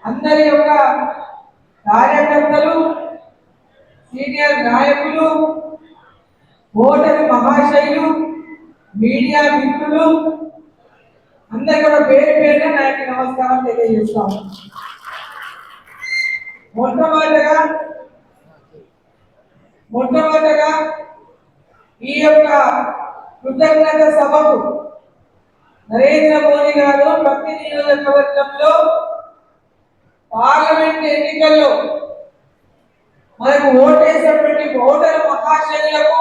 అందరి యొక్క కార్యకర్తలు, సీనియర్ నాయకులు, ఓటరు మహాశయులు, మీడియా మిత్రులు అందరు కూడా పేరు పేరున నా యొక్క నమస్కారం తెలియజేస్తాము. మొట్టమొదటగా ఈ యొక్క కృతజ్ఞత సభకు నరేంద్ర మోదీ గారు ప్రతి నియోజకవర్గంలో పార్లమెంట్ ఎన్నికల్లో మనకు ఓటేసినటువంటి ఓటరు మహాశయులకు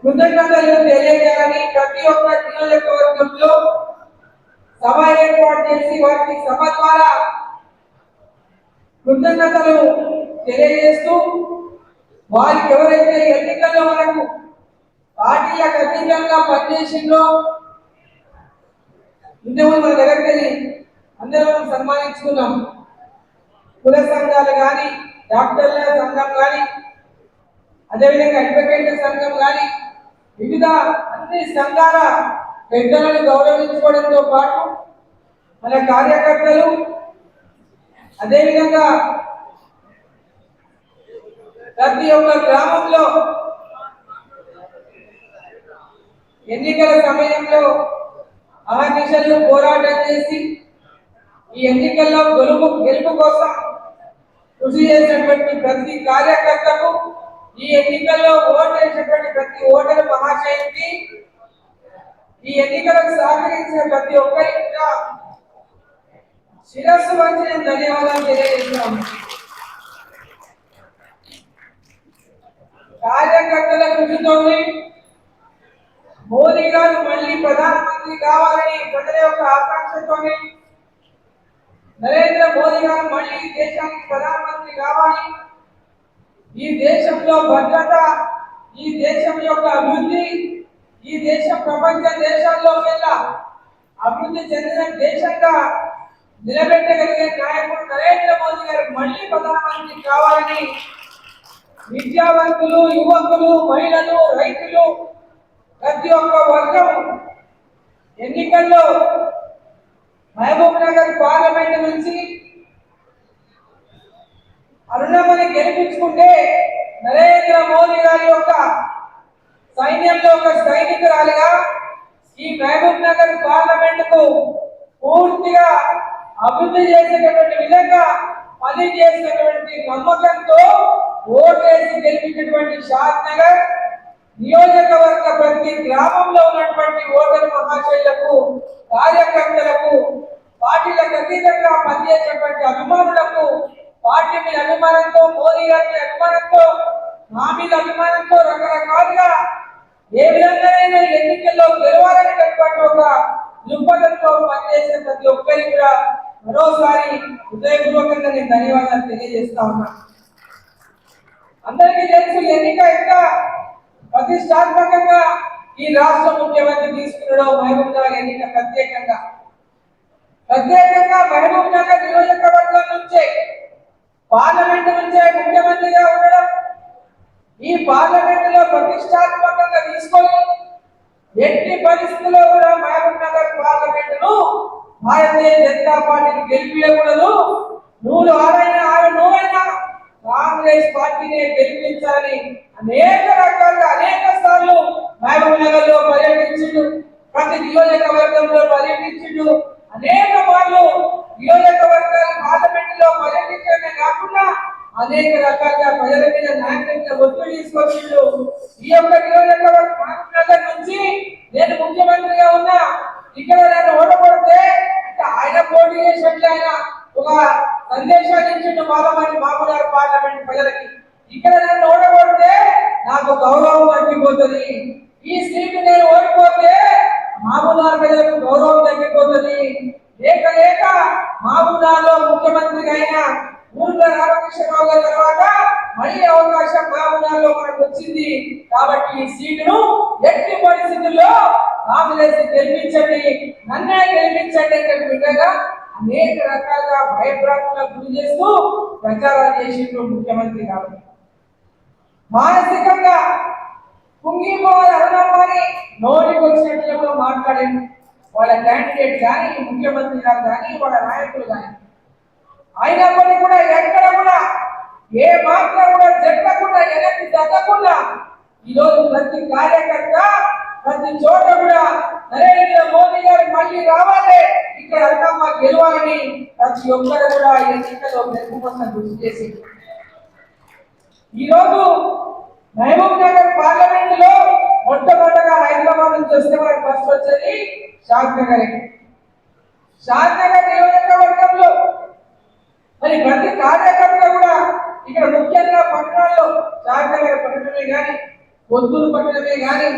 కృతజ్ఞతలు తెలియజేయాలని ప్రతి ఒక్క నియోజకవర్గంలో సభ ఏర్పాటు చేసి వారికి సభ ద్వారా కృతజ్ఞతలు తెలియజేస్తూ వారికి ఎవరైతే ఎన్నికల్లో మనకు పార్టీలకు అతీతంగా పనిచేసిందో ఇంతకుముందు మన దగ్గరికి అందరూ సన్మానించుకున్నాం. కుల సంఘాలు కానీ, డాక్టర్ల సంఘం కానీ, అదేవిధంగా అడ్వకేట్ల సంఘం కానీ, వివిధ అన్ని సంఘాల పెద్దలను గౌరవించుకోవడంతో పాటు మన కార్యకర్తలు, అదేవిధంగా ప్రతి ఒక్క గ్రామంలో ఎన్నికల సమయంలో అహర్నిశలు పోరాటం చేసి ఈ ఎన్నికల్లో గెలుపు కోసం కృషి చేసినటువంటి ప్రతి కార్యకర్తకు, ఈ ఎన్నికల్లో ఓటు వేసినటువంటి ప్రతి ఓటరు మహాశయునికి, ఈ ఎన్నికలకు సహకరించిన ప్రతి ఒక్కరికి కూడా శిరస్సు వంచి నేను ధన్యవాదాలు తెలియజేస్తున్నాను. కార్యకర్తల కృషితోనే మోదీ గారు మళ్ళీ ప్రధానమంత్రి కావాలని ప్రజల యొక్క ఆకాంక్షతోనే నరేంద్ర మోదీ గారు మళ్ళీ దేశానికి ప్రధానమంత్రి కావాలి, ఈ దేశంలో భద్రత, ఈ దేశం యొక్క అభివృద్ధి, ఈ దేశం ప్రపంచ దేశాల్లో కల్లా అభివృద్ధి చెందిన దేశంగా నిలబెట్టగలిగే నాయకుడు నరేంద్ర మోదీ గారు మళ్ళీ ప్రధానమంత్రి కావాలని విద్యావంతులు, యువకులు, మహిళలు, రైతులు ప్రతి ఒక్క వర్గం ఎన్నికల్లో మహబూబ్ నగర్ పార్లమెంట్ నుంచి అరుణమ్మని గెలిపించుకుంటే నరేంద్ర మోదీ గారి యొక్క సైన్యంలో ఒక సైనికురాలిగా ఈ మహబూబ్ నగర్ పార్లమెంట్ కు పూర్తిగా అభివృద్ధి చేసేటటువంటి విధంగా పని చేసినటువంటి నమ్మకంతో ఓటేసి గెలిపించినటువంటి షాద్ నగర్ నియోజకవర్గ ప్రతి గ్రామంలో ఉన్నటువంటి ఓటరు మహాశయులకు, కార్యకర్తలకు, పార్టీలకు అతీతంగా పనిచేసేటువంటి అభిమానులకు, పార్టీ మీద అభిమానంతో, మోదీ గారి అభిమానంతో, మా మీద అభిమానంతో రకరకాలుగా ఏ విధంగానైనా ఎన్నికల్లో గెలవాలనేటటువంటి ఒక దృక్పథంతో పనిచేసే ప్రతి ఒక్కరికి కూడా మరోసారి హృదయపూర్వకంగా నేను ధన్యవాదాలు తెలియజేస్తా ఉన్నా. అందరికీ తెలుసు ఎన్నిక ఎంత ప్రతిష్టాత్మకంగా ఈ రాష్ట్ర ముఖ్యమంత్రి తీసుకున్నాడో మహబూబ్ నగర్ ఎన్నిక ప్రత్యేకంగా మహబూబ్ నగర్ నియోజకవర్గం నుంచే పార్లమెంట్ నుంచే ముఖ్యమంత్రిగా ఉండడం, ఈ పార్లమెంట్ లో ప్రతిష్టాత్మకంగా తీసుకొని ఎట్టి పరిస్థితుల్లో కూడా మహబూబ్ నగర్ పార్లమెంట్ ను భారతీయ జనతా పార్టీని గెలిపించకూడదు, నువ్వైనా కాంగ్రెస్ పార్టీని గెలిపించాలని అనేక రకాలుగా అనేక సార్లు మహబూబ్ నగర్ లో పర్యటించిండు, ప్రతి నియోజకవర్గంలో పర్యటించిండు, అనేక మార్లు నియోజకవర్గాల పార్లమెంట్ లో పర్యటించడమే కాకుండా అనేక రకాలుగా ప్రజల మీద నాయకుల ఒత్తిడి తీసుకొచ్చిండు. ఈ యొక్క నియోజకవర్గం మహబూబ్ నగర్ నుంచి నేను ముఖ్యమంత్రిగా ఉన్నా, ఇక్కడ నన్ను ఓడగొడితే ఆయన పోటీ చేసినట్లు ఆయన ఒక సందేశాన్ని ఇచ్చిండు మామూలు పార్లమెంట్ ప్రజలకి. ఇక్కడ నన్ను ఓడగొడితే నాకు గౌరవం తగ్గిపోతుంది, ఈ సీటు నేను ఓడిపోతే మామూలు ప్రజలకు గౌరవం తగ్గిపోతుంది, లేక మామూలులో ముఖ్యమంత్రిగా అయిన ఊర్ల రామకృష్ణరావు గారి తర్వాత మళ్ళీ అవకాశం మామూలులో మనకు వచ్చింది కాబట్టి ఈ సీటును ఎట్టి పరిస్థితుల్లో కాంగ్రెస్ గెలిపించండి, నన్నే గెలిపించండి అని బిడ్డగా అనేక రకాలుగా భయభ్రాంతులకు గురి చేస్తూ ప్రచారాలు చేసిండు ముఖ్యమంత్రి కాబట్టి మానసికంగా కుంగిపోవాలి అరుణమ్మని నోటికి వచ్చినట్లుగా మాట్లాడాను. వాళ్ళ క్యాండిడేట్ కానీ ముఖ్యమంత్రి గారు కానీ వాళ్ళ నాయకులు కానీ. అయినప్పటికీ కూడా ఎక్కడ కూడా ఏ మాత్రం కూడా జరగకుండా వెనక్కి తగ్గకుండా ఈరోజు ప్రతి కార్యకర్త ప్రతి చోట కూడా నరేంద్ర మోదీ గారు మళ్ళీ రావాలి, ఇక్కడ అన్నమ్మ గెలవాలని ప్రతి ఒక్కరు కూడా ఎన్నికల్లో గెలుపు కోసం కృషి చేసి ఈరోజు మహబూబ్ నగర్ పార్లమెంట్ లో మొట్టమొదటిగా హైదరాబాద్ నుంచి వస్తే మనకు ఫస్ట్ వచ్చేది షాద్ నగర్. షాద్ నగర్ నియోజకవర్గంలో మరి ప్రతి కార్యకర్త కూడా ఇక్కడ ముఖ్యంగా పట్టణాల్లో షాద్ నగర్ పట్టణమే కానీ పొద్దులు పట్టణమే కానీ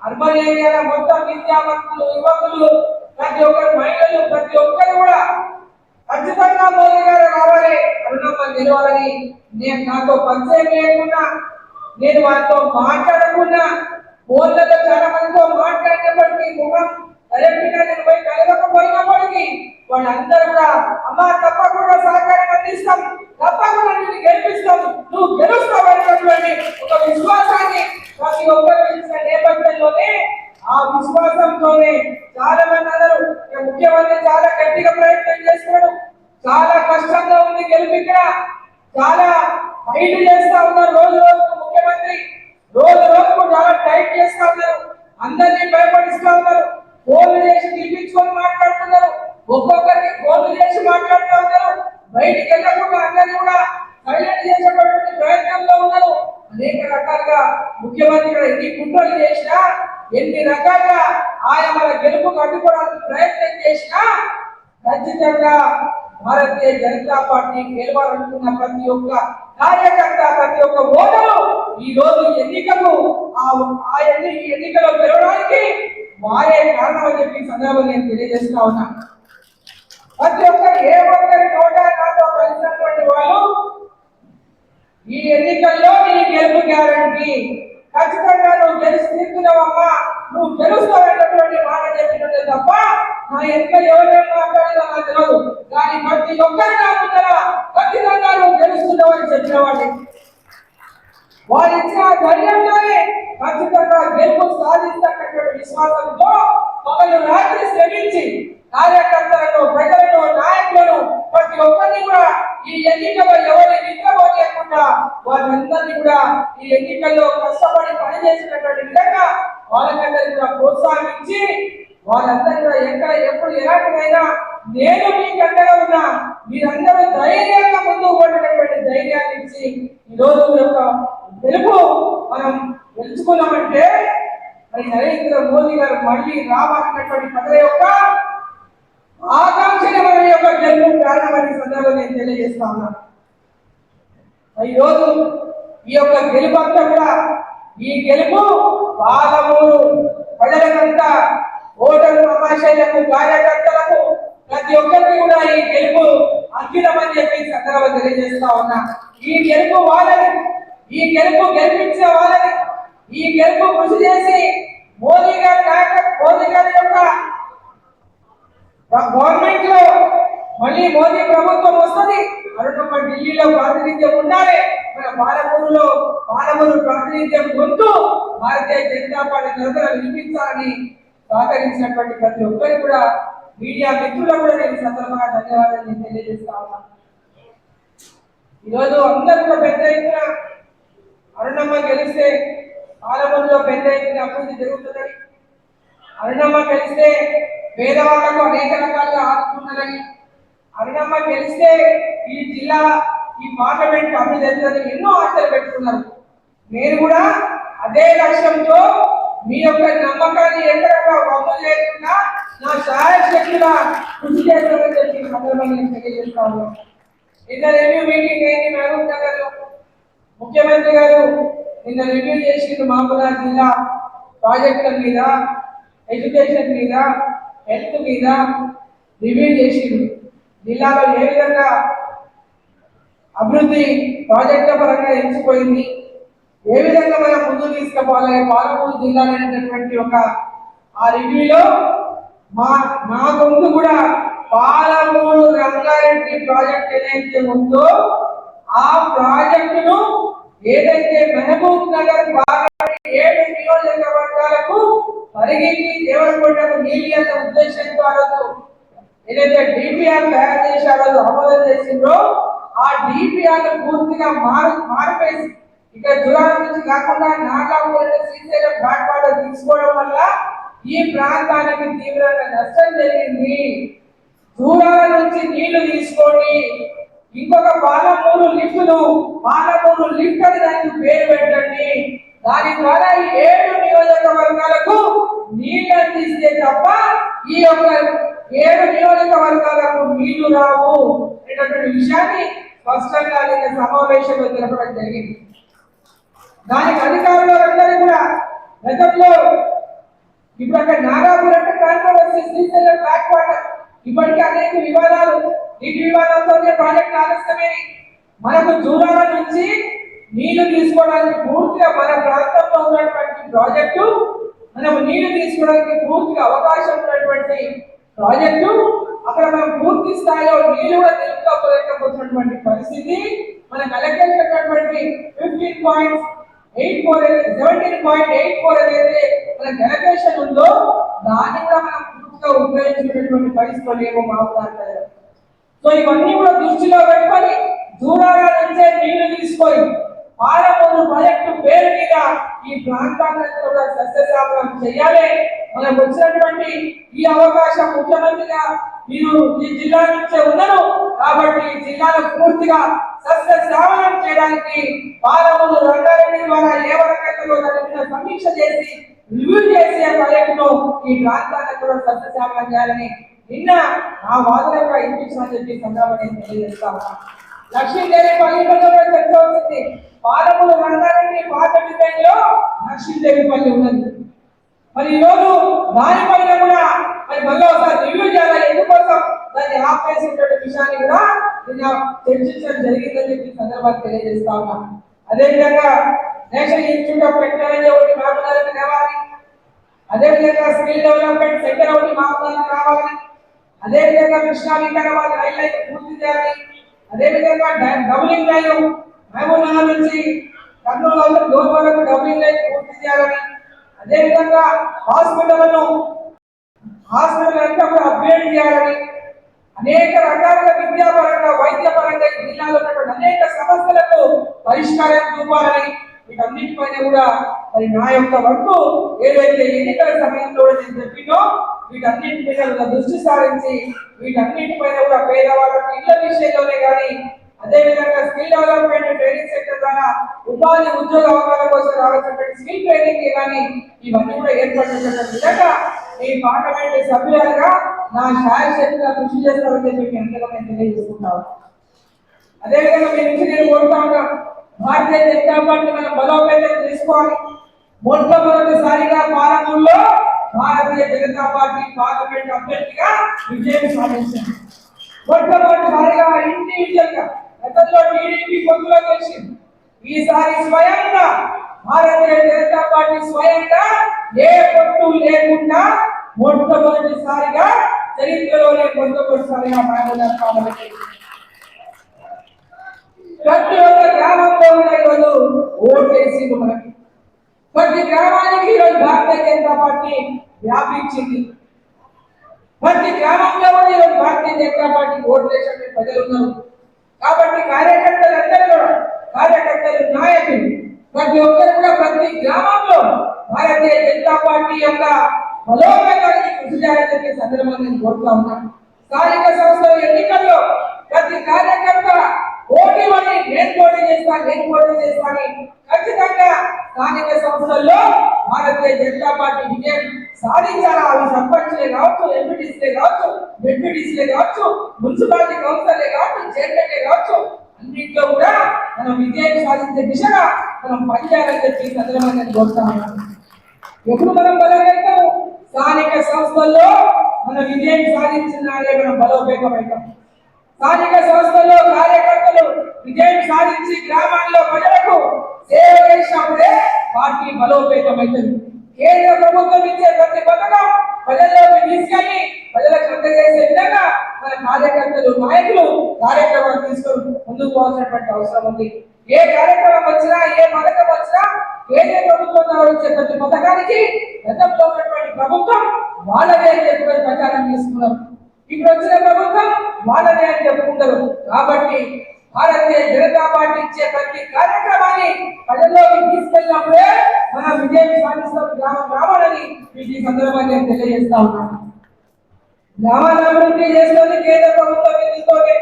అర్బన్ ఏరియాల మొత్తం విద్యావంతులు యువకులు ప్రతి ఒక్కరు మహిళలు ప్రతి ఒక్కరు కూడా ఖచ్చితంగా మోదీ గారు రావాలి, అరుణమ్మ గెలవాలని నేను నాతో పరిచయం లేకుండా నేను వారితో మాట్లాడకుండా ఫోన్లలో చాలా మందితో మాట్లాడినప్పటికీ ముఖం డైరెక్ట్గా నేను పోయి కలవకపోయినప్పటికీ వాళ్ళందరూ కూడా అమ్మ తప్పకుండా సహకారం అందిస్తాం, తప్పకుండా నిన్ను గెలిపిస్తాం, నువ్వు గెలుస్తావు అనేటువంటి ఒక విశ్వాసాన్ని ప్రతి ఒక్కరు ఇచ్చిన నేపథ్యంలోనే ఆ విశ్వాసంతోనే చాలా మంది అందరూ ముఖ్యమంత్రి చాలా గట్టిగా ప్రయత్నం చేస్తున్నాడు, చాలా కష్టంగా ఉంది గెలుపు, ఇక్కడ చాలా ఫైట్ చేస్తా ఉన్నారు, రోజు రోజుకు ముఖ్యమంత్రి రోజు రోజుకు చాలా టైట్ చేస్తా ఉన్నారు, అందరినీ భయపడిస్తా ఉన్నారు, ఫోన్లు చేసి పిలిపించుకొని మాట్లాడుతున్నారు, ఒక్కొక్కరికి ఫోన్లు చేసి మాట్లాడుతూ ఉన్నారు, బయటికి వెళ్ళకుండా అందరినీ కూడా సైలెంట్ చేసేటువంటి ప్రయత్నంలో ఉన్నారు. అనేక రకాలుగా ముఖ్యమంత్రి ఎన్ని కుట్రలు చేసినా ఎన్ని రకాలుగా ఆయన మన గెలుపుకు అడ్డుకోవడానికి ప్రయత్నం చేసినా ఖచ్చితంగా భారతీయ జనతా పార్టీ గెలవాలనుకున్న ప్రతి ఒక్క కార్యకర్త ప్రతి ఒక్క ఓటరు ఈ రోజు ఎన్నికలు ఎన్నికలో గెలవడానికి వారే కారణం అని చెప్పి సందర్భంగా నేను తెలియజేస్తా ఉన్నా. ప్రతి ఒక్కరు ఏ ఒక్కరి నోట నాతో కలిసినటువంటి వాళ్ళు ఈ ఎన్నికల్లో నీ గెలుపు గ్యారంటీ, ఖచ్చితంగా నువ్వు గెలిచి తీర్చున్నావమ్మా, నువ్వు గెలుస్తావనేటువంటి మాట చెప్పినట్టే తప్ప నా ఎన్నికలు ఎవరైనా మాట్లాడినా నాకు తెలియదు, కానీ ప్రతి ఒక్కరి నాకున్నారా ఖచ్చితంగా నువ్వు గెలుస్తున్నావని చెప్పిన వాళ్ళు ఇచ్చిన ధైర్యంతోనే ఖచ్చితంగా గెలుపు సాధిస్తున్నటువంటి విశ్వాసంతో పగలు రాత్రి శ్రమించి కార్యకర్తలను ప్రజలను నాయకులను ప్రతి ఒక్కరిని కూడా ఈ ఎన్నికల్లో ఎవరిని నిద్రపోలేకుండా వారందరినీ కూడా ఈ ఎన్నికల్లో కష్టపడి పనిచేసినటువంటి విధంగా వాళ్ళకందరినీ కూడా ప్రోత్సహించి వాళ్ళందరూ కూడా ఎక్కడ ఎప్పుడు ఎలాంటివైనా నేను మీకు అండగా ఉన్నా, మీరందరూ ధైర్యంగా ముందుకు పడినటువంటి ధైర్యాన్ని ఇచ్చి ఈ రోజు యొక్క గెలుపు మనం గెలుచుకున్నామంటే మరి నరేంద్ర మోదీ గారు మళ్ళీ రావాలన్నటువంటి ప్రజల యొక్క ఆకాంక్షని మన యొక్క గెలుపు కారణమని సందర్భంగా నేను తెలియజేస్తా ఉన్నాను. ఈరోజు ఈ యొక్క గెలుపు అంతా కూడా ఈ గెలుపు పాలమూరు ప్రజలకంతా ఓటరు మహాశైలకు కార్యకర్తలకు ప్రతి ఒక్కరికి కూడా ఈ గెలుపు అంకితమని చెప్పి సందర్భంగా తెలియజేస్తా ఉన్నా. ఈ గెలుపు వాళ్ళని, ఈ గెలుపు గెలిపించే వాళ్ళని, ఈ గెలుపు కృషి చేసి మోదీ గారి యొక్క గవర్నమెంట్ లో మళ్ళీ మోదీ ప్రభుత్వం వస్తుంది, అరుణమ్మ ఢిల్లీలో ప్రాతినిధ్యం ఉండాలి, మన పాలమూరు ప్రాతినిధ్యం గొంతు భారతీయ జనతా పార్టీ తరఫున వినిపించాలని సహకరించినటువంటి ప్రతి ఒక్కరికి కూడా మీడియా మిత్రులకు కూడా నేను సందర్భంగా ధన్యవాదాలు నేను తెలియజేస్తా ఉన్నాను. ఈరోజు అందరూ కూడా పెద్ద ఎత్తున అరుణమ్మ గెలిస్తే పాలమూరులో పెద్ద ఎత్తున అభివృద్ధి జరుగుతుందని, అరుణమ్మ గెలిస్తే పేదవాళ్లకు అనేక రకాలుగా ఆదుకుంటుందని, అరుణమ్మ గెలిస్తే ఈ జిల్లా ఈ పార్లమెంట్ అభివృద్ధి అవుతుందని ఎన్నో ఆశలు పెట్టుకున్నారు. నేను కూడా అదే లక్ష్యంతో మీ యొక్క నమ్మకాన్ని ఎక్కడ వమ్ము చేయకుండా నా శాయశక్తిగా కృషి చేస్తానని చెప్పి సందర్భంగా నేను తెలియజేస్తా ఉన్నాను. నిన్న రివ్యూ మీటింగ్ అయింది మహబూబ్ నగర్ లో. ముఖ్యమంత్రి గారు నిన్న రివ్యూ చేసిండు మహబూబాబాద్ జిల్లా ప్రాజెక్టుల మీద, ఎడ్యుకేషన్ మీద, హెల్త్ మీద రివ్యూ చేసిండు. జిల్లాలో ఏ విధంగా అభివృద్ధి ప్రాజెక్టుల పరంగా ఎంచిపోయింది, ఏ విధంగా మనం ముందుకు తీసుకుపోవాలి పాలమూరు జిల్లా అనేటటువంటి ఒక ఆ రివ్యూలో మా గొంతు కూడా పాలమూరు రంగారెడ్డి ప్రాజెక్ట్ ఏదైతే ఉందో ఆ ప్రాజెక్టును ఏదైతే మహబూబ్ నగర్ 7 నియోజకవర్గాలకు పరిగికి దేవరకొండకు నీళ్ళు అన్న ఉద్దేశంతో ఆ రోజు ఏదైతే డిపిఆర్ తయారు చేసి ఆ రోజు అమలు చేసిందో ఆ డిపిఆర్ పూర్తిగా మారిపేసి ఇక్కడ జురాల నుంచి కాకుండా నాగాపూర్ శ్రీశైలం ఘాట్వాడ తీసుకోవడం వల్ల ఈ ప్రాంతానికి తీవ్రంగా నష్టం జరిగింది. జూరాల నుంచి నీళ్లు తీసుకొని ఇంకొక పాలమూరు లిఫ్ట్ అని దానికి పేరు పెట్టండి. దాని ద్వారా ఈ 7 నియోజకవర్గాలకు నీళ్లు అందిస్తే తప్ప ఈ యొక్క 7 నియోజకవర్గాలకు నీళ్లు రావు అనేటటువంటి విషయాన్ని స్పష్టంగా సమావేశంలో తెలపడం జరిగింది. దానికి అధికారులందరూ కూడా గతంలో ఇప్పుడు అక్కడ నాగాపూర్ అంటే కాంట్రవర్సీ శ్రీశైలం బ్యాక్ వాటర్ ఇప్పటికీ అనేక వివాదాలు నీటి వివాదాలతో ప్రాజెక్ట్ ఆలస్యమైంది. మనకు జూరాల నుంచి నీళ్లు తీసుకోవడానికి పూర్తిగా మన ప్రాంతంలో ఉన్నటువంటి ప్రాజెక్టు మనము నీళ్లు తీసుకోవడానికి పూర్తిగా అవకాశం ఉన్నటువంటి ప్రాజెక్టు అక్కడ మనం పూర్తి స్థాయిలో నీళ్లు కూడా నిలుపుకోలేకపోతున్నటువంటి పరిస్థితి మన కలెక్టర్ చెప్పినటువంటి 17.84 ఏదైతే మన డెలిగేషన్ ఉందో దాన్ని కూడా మనం పూర్తిగా ఉపయోగించుకునేటువంటి పరిస్థితులు లేవు మాట్లాడతారు. సో ఇవన్నీ కూడా దృష్టిలో పెట్టుకొని దూరాల నుంచే నీళ్లు తీసుకొని పాలమూరు ప్రాజెక్టు పేరు మీద ఈ ప్రాంతాన్ని కూడా సస్యశ్యామలం చేయాలి. మనకు వచ్చినటువంటి ఈ అవకాశం ముఖ్యమంత్రిగా మీరు ఈ జిల్లా నుంచే ఉన్నారు కాబట్టి ఈ జిల్లాను పూర్తిగా సస్యశ్యామలం చేయడానికి పాలమూరు రంగారెడ్డి ద్వారా ఏ వరకైతే సమీక్ష చేసి రివ్యూ చేసి ఆ ప్రాజెక్టును ఈ ప్రాంతాన్ని కూడా సస్యశ్యామలం చేయాలని నిన్న ఆ వాదన కూడా ఇంటించమని చెప్పి సందర్భంగా తెలియజేస్తా ఉన్నాను. లక్ష్మీదేవి పల్లిలో చర్చ వచ్చింది. పాలమూరు రంగారెడ్డి పాత డిజైన్లో లక్ష్మీదేవి పల్లి ఉన్నది. మరి ఈరోజు దానిపైన కూడా మరి మళ్ళీ ఒకసారి రివ్యూ చేయాలి. ఎందుకోసం దాన్ని ఆపేసేటువంటి విషయాన్ని కూడా నిన్న చర్చించడం జరిగిందని చెప్పి సందర్భాన్ని తెలియజేస్తా ఉన్నాను. అదేవిధంగా నేషనల్ ఇన్స్టిట్యూట్ ఆఫ్ టెక్నాలజీ ఒకటి మహబూబ్నగర్కి రావాలి. అదేవిధంగా స్కిల్ డెవలప్మెంట్ సెంటర్ ఒకటి మహబూబ్నగర్కి రావాలి. అదేవిధంగా కృష్ణా వికారాబాద్ రైల్ లైన్ పూర్తి చేయాలి. అదేవిధంగా డబులింగ్ లైన్ మహబూబ్నగర్ నుంచి కర్నూలు డోర్ వరకు డబులింగ్ లైన్ పూర్తి చేయాలని, అదేవిధంగా హాస్పిటల్ అంతా కూడా అప్గ్రేడ్ చేయాలని, అనేక రకాలుగా విద్యాపరంగా వైద్యపరంగా ఈ జిల్లాలో ఉన్నటువంటి అనేక సమస్యలకు పరిష్కారం చూపాలని వీటన్నిటిపైన కూడా మరి నా యొక్క వంతు ఏదైతే ఎన్నికల సమయంలో నేను చెప్పినో వీటన్నిటిపైన కూడా దృష్టి సారించి వీటన్నిటిపైన కూడా పేదవాళ్ళకు ఇళ్ల విషయంలోనే కానీ అదేవిధంగా స్కిల్ డెవలప్మెంట్ ట్రైనింగ్ సెంటర్ ద్వారా ఉపాధి ఉద్యోగ అవకాశాల కోసం రావాల్సినటువంటి స్కిల్ ట్రైనింగ్ కానీ ఇవన్నీ కూడా ఏర్పడినటువంటి విధంగా ఈ పార్లమెంట్ సభ్యులుగా నా శాయశక్తిగా కృషి చేస్తామని చెప్పి ఎంతగా నేను తెలియజేసుకుంటాను. అదేవిధంగా మీ నుంచి నేను కోరుతా ఉన్నాను, భారతీయ జనతా పార్టీ మనం బలోపేతం చేసుకోవాలి. మొట్టమొదటిసారిగా పాలమూరులో భారతీయ జనతా పార్టీ పార్లమెంట్ అభ్యర్థిగా విజయం సాధించింది. మొట్టమొదటిసారిగా ఇండివిజువల్ గా గతంలో టీడీపీ పొత్తులో గెలిచింది. ఈసారి స్వయంగా భారతీయ జనతా పార్టీ స్వయంగా ఏ పొత్తు లేకుండా మొట్టమొదటిసారిగా చరిత్రలోనే మొట్టమొదటిసారిగా పాల్గొన్నారు. ప్రతి ఒక్క గ్రామంలో కూడా ఈరోజు ఓటేసి మనకి ప్రతి గ్రామానికి ఈరోజు భారతీయ జనతా పార్టీ వ్యాపించింది. ప్రతి గ్రామంలో కూడా ఈరోజు భారతీయ జనతా పార్టీ ఓటు వేసే ప్రజలు ఉన్నారు. కాబట్టి కార్యకర్తలు, నాయకులు ప్రతి ఒక్కరు కూడా ప్రతి గ్రామంలో భారతీయ జనతా పార్టీ యొక్క బలోపేతానికి కృషి చేయాలని చెప్పే సందర్భంగా నేను కోరుతా ఉన్నాను. స్థానిక సంస్థల ఎన్నికల్లో ప్రతి కార్యకర్త పోటీ పడి నేను పోటీ చేస్తాను ఖచ్చితంగా స్థానిక సంస్థల్లో భారతీయ జనతా పార్టీ విజయం సాధించాలా. అవి సర్పంచ్లే కావచ్చు, ఎంపీటీసీలే కావచ్చు, డిప్యూటీసీలే కావచ్చు, మున్సిపాలిటీ కౌన్సిలర్లే కావచ్చు, చైర్మన్లే కావచ్చు, అన్నింటిలో కూడా మనం విజయం సాధించే దిశగా మనం పనిచేయాలని చెప్పి సందర్భంగా నేను కోరుతా ఉన్నాను. ఎప్పుడు మనం బలపడతాము? స్థానిక సంస్థల్లో మన విజయం సాధించినాడే మనం బలోపేతమవుతాం. స్థానిక సంస్థల్లో కార్యకర్తలు విజయం సాధించి గ్రామాల్లో ప్రజలకు సేవ చేసినప్పుడే పార్టీ బలోపేతమవుతుంది. కేంద్ర ప్రభుత్వం ఇచ్చే ప్రతి పథకం ప్రజల్లోకి తీసుకెళ్లి ప్రజలకు అందజేసే విధంగా మన కార్యకర్తలు నాయకులు కార్యక్రమాలు తీసుకొని ముందుకు పోవాల్సినటువంటి అవసరం ఉంది. ఏ కార్యక్రమం వచ్చినా ఏ పథకం వచ్చినా కేంద్ర ప్రభుత్వం ద్వారా వచ్చే ప్రతి పథకానికి గతంలో ఉన్నటువంటి ప్రభుత్వం వాళ్ళదే అని చెప్పి ప్రచారం చేసుకున్నాం. ఇప్పుడు వచ్చిన ప్రభుత్వం వాళ్ళదే అని చెప్పుకుంటారు. కాబట్టి భారతీయ జనతా పార్టీ ఇచ్చే ప్రతి కార్యక్రమాన్ని ప్రజల్లోకి తీసుకెళ్ళినప్పుడే మనం విజయం సాధిస్తాం గ్రామాలని ఈ సందర్భంగా నేను తెలియజేస్తా ఉన్నాను. గ్రామాల అభివృద్ధి చేస్తుంది కేంద్ర ప్రభుత్వం నిధులతోనే,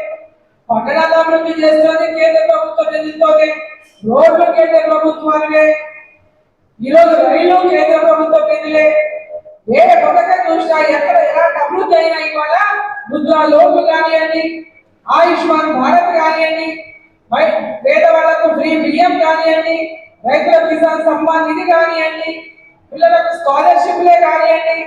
పట్టణాల అభివృద్ధి చేస్తుంది కేంద్ర ప్రభుత్వం నిధులతోనే, రోడ్లు కేంద్ర ప్రభుత్వానివే, ఈరోజు రైలు కేంద్ర ప్రభుత్వం నిధులే. ఏ పథకం చూసినా ఎక్కడ ఎలాంటి అభివృద్ధి అయినా ఇవాళ ముద్రా లోన్లు కానివ్వండి, ఆయుష్మాన్ భారత్ కానివ్వండి, పేదవాళ్లకు ఫ్రీ బియ్యం కానివ్వండి, రైతుల కిసాన్ సమ్మాన్ నిధి కానివ్వండి, పిల్లలకు స్కాలర్షిప్లే కానివ్వండి,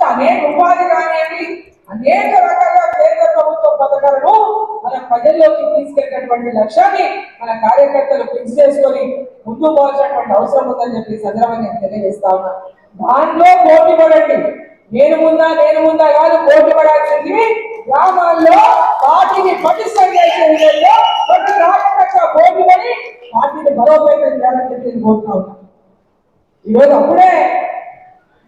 అనేక ఉపాధి కానివ్వండి, అనేక రకాల కేంద్ర ప్రభుత్వ పథకాలను మన ప్రజల్లోకి తీసుకెళ్ళినటువంటి లక్ష్యాన్ని మన కార్యకర్తలు ఫిక్స్ చేసుకొని ముందు పోవాల్సినటువంటి అవసరం ఉందని చెప్పి సందర్భంగా నేను తెలియజేస్తా ఉన్నా. దాంట్లో పోటీ పడండి. నేను ముందా కాదు, పోటీ పడాల్సింది గ్రామాల్లో పార్టీని పటిష్టం చేసే విధంగా ప్రతి కార్యకర్త పోటీ పడి పార్టీని బలోపేతం చేయాలని చెప్పి కోరుతా ఉన్నా. ఈరోజు అప్పుడే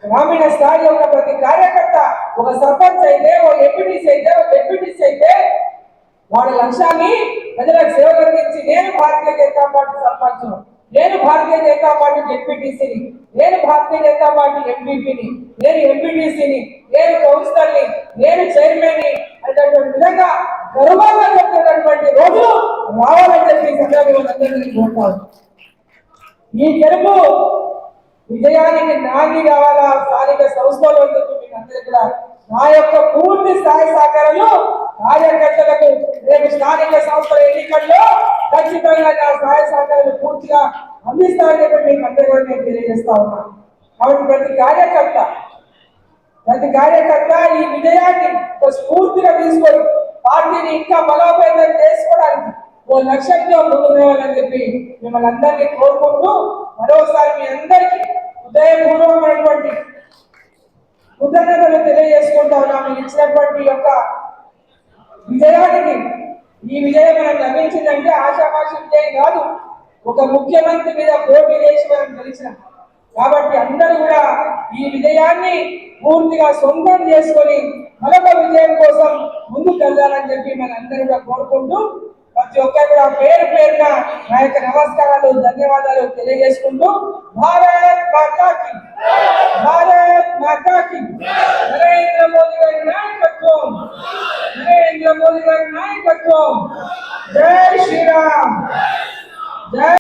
గ్రామీణ స్థాయిలో ఉన్న ప్రతి కార్యకర్త ఒక సర్పంచ్ అయితే, ఒక ఎంపీటీసీ అయితే, ఒక డిప్యూటీసీ అయితే వాళ్ళ లక్ష్యాన్ని ప్రజలకు సేవ అందించి నేను భారతీయ జనతా పార్టీ సర్పంచ్, నేను భారతీయ జనతా పార్టీ డిప్యూటీసీని, నేను భారతీయ జనతా పార్టీ ఎంపీపీని, నేను ఎంపీటీసీని, నేను కౌన్సిలర్ని, నేను చైర్మన్ని అనేటటువంటి విధంగా గర్వంగా చెప్తున్నటువంటి రోజులు రావాలని చెప్పి సందర్భంగా కోరుతాను. ఈ గెలుపు విజయానికి నాంది కావాలా స్థానిక సంస్థలో మీకు అందరికీ కూడా నా యొక్క పూర్తి స్థాయి సహకారాలు కార్యకర్తలకు రేపు స్థానిక సంస్థల ఎన్నికల్లో ఖచ్చితంగా నా స్థాయి సహకారాలు పూర్తిగా అందిస్తామని చెప్పి మీకు అందరికీ కూడా నేను తెలియజేస్తా ఉన్నాను. కాబట్టి ప్రతి కార్యకర్త ఈ విజయాన్ని స్ఫూర్తిగా తీసుకొని పార్టీని ఇంకా బలోపేతం చేసుకోవడానికి ఓ లక్ష్యంతో ముందుకు రావాలని చెప్పి మిమ్మల్ని అందరినీ కోరుకుంటూ మరోసారి మీ అందరికీ హృదయపూర్వకమైనటువంటి కృతజ్ఞతలు తెలియజేసుకుంటా ఉన్నాము. ఇచ్చినటువంటి యొక్క విజయానికి ఈ విజయం మనకు లభించిందంటే ఆశామాషి విజయం కాదు, ఒక ముఖ్యమంత్రి మీద పోటీ చేసి మనం గెలిచినాం. కాబట్టి అందరూ కూడా ఈ విజయాన్ని పూర్తిగా సొంతం చేసుకొని మరొక విజయం కోసం ముందుకు వెళ్ళాలని చెప్పి మనందరూ కూడా కోరుకుంటూ ప్రతి ఒక్కరు కూడా పేరు పేరున నా యొక్క నమస్కారాలు ధన్యవాదాలు తెలియజేసుకుంటూ భారత్ మాతాకి నరేంద్ర మోదీ గారి నాయకత్వం, నరేంద్ర మోదీ గారి నాయకత్వం. జై శ్రీరామ్, జై